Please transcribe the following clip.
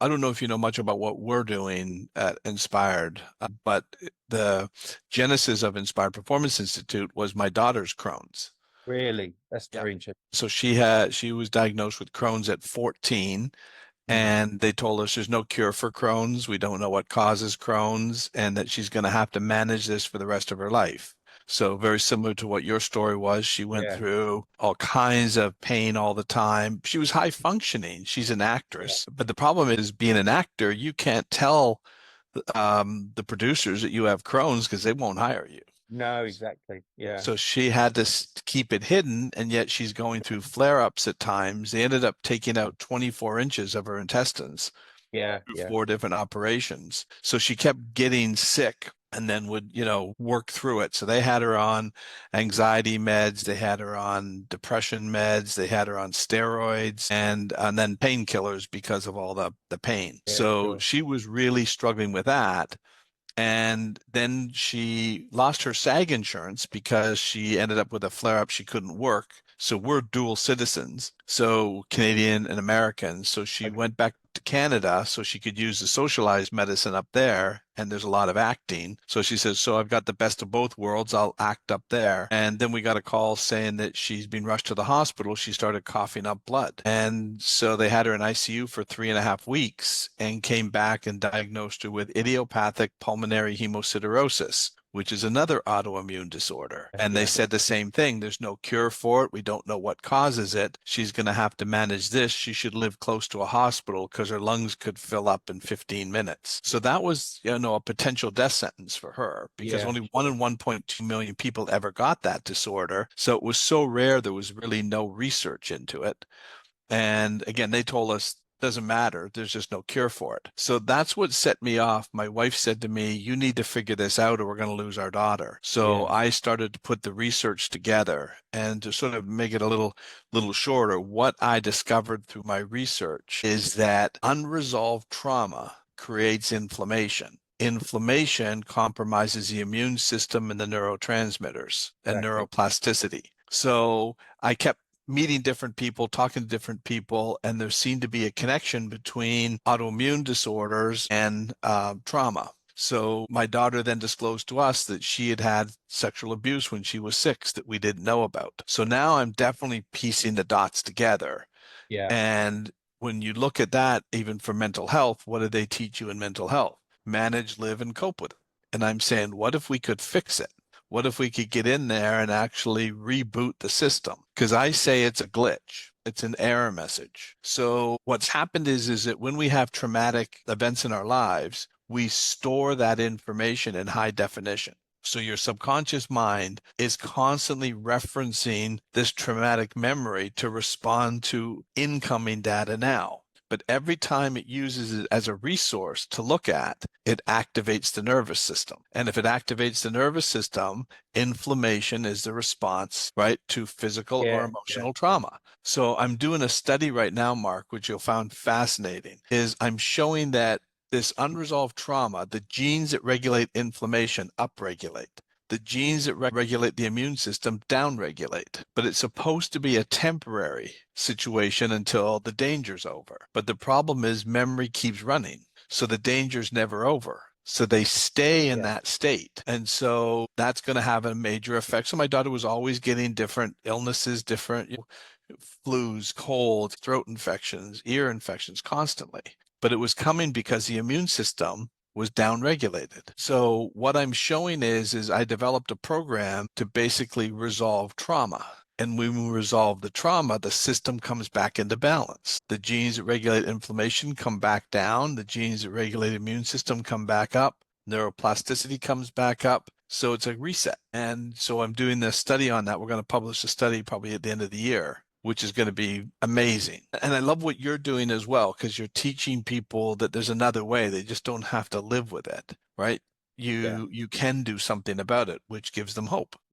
I don't know if you know much about what we're doing at Inspired, but the genesis of Inspired Performance Institute was my daughter's Crohn's. Really, that's Yeah. very interesting. So she was diagnosed with Crohn's at 14, Mm. and they told us there's no cure for Crohn's. We don't know what causes Crohn's, and that she's going to have to manage this for the rest of her life. So very similar to what your story was. She went Yeah, through all kinds of pain all the time. She was high functioning. She's an yeah. actress, but the problem is being an actor, you can't tell the producers that you have Crohn's because they won't hire you. No, exactly. Yeah, So she had to keep it hidden, and yet she's going through flare-ups at times. They ended up taking out 24 inches of her intestines yeah, through yeah, 4 different operations. So she kept getting sick and then would, work through it. So they had her on anxiety meds, they had her on depression meds, they had her on steroids and then painkillers because of all the pain. yeah, So sure. she was really struggling with that. And then she lost her SAG insurance because she ended up with a flare up. She couldn't work. So we're dual citizens, so Canadian and American. So she Okay. went back to Canada so she could use the socialized medicine up there. And there's a lot of acting. So she says, so I've got the best of both worlds. I'll act up there. And then we got a call saying that she's been rushed to the hospital. She started coughing up blood. And so they had her in ICU for 3.5 weeks and came back and diagnosed her with idiopathic pulmonary hemosiderosis, which is another autoimmune disorder. And they Yeah, said the same thing. There's no cure for it. We don't know what causes it. She's going to have to manage this. She should live close to a hospital because her lungs could fill up in 15 minutes. So that was, a potential death sentence for her because yeah, only 1 in 1.2 million people ever got that disorder. So it was so rare, there was really no research into it. And again, they told us doesn't matter. There's just no cure for it. So that's what set me off. My wife said to me, you need to figure this out or we're going to lose our daughter. So yeah, I started to put the research together and to sort of make it a little shorter. What I discovered through my research is that unresolved trauma creates inflammation. Inflammation compromises the immune system and the neurotransmitters and exactly. neuroplasticity. So I kept meeting different people, talking to different people, and there seemed to be a connection between autoimmune disorders and trauma. So my daughter then disclosed to us that she had had sexual abuse when she was 6 that we didn't know about. So now I'm definitely piecing the dots together. Yeah, And when you look at that, even for mental health, what do they teach you in mental health? Manage, live, and cope with it. And I'm saying, what if we could fix it? What if we could get in there and actually reboot the system? Because I say it's a glitch. It's an error message. So what's happened is that when we have traumatic events in our lives, we store that information in high definition. So your subconscious mind is constantly referencing this traumatic memory to respond to incoming data now. But every time it uses it as a resource to look at, it activates the nervous system. And if it activates the nervous system, inflammation is the response, right, to physical or yeah, yeah, emotional yeah, trauma. So I'm doing a study right now, Mark, which you'll find fascinating, is I'm showing that this unresolved trauma, the genes that regulate inflammation upregulate. The genes that regulate the immune system downregulate. But it's supposed to be a temporary situation until the danger's over. But the problem is memory keeps running. So the danger's never over. So they stay in yeah, that state. And so that's going to have a major effect. So my daughter was always getting different illnesses, different flus, colds, throat infections, ear infections constantly. But it was coming because the immune system was downregulated. So what I'm showing is I developed a program to basically resolve trauma. And when we resolve the trauma, the system comes back into balance. The genes that regulate inflammation come back down. The genes that regulate immune system come back up. Neuroplasticity comes back up. So it's a reset. And so I'm doing this study on that. We're going to publish a study probably at the end of the year, which is going to be amazing. And I love what you're doing as well, because you're teaching people that there's another way. They just don't have to live with it, right? yeah. You can do something about it, which gives them hope.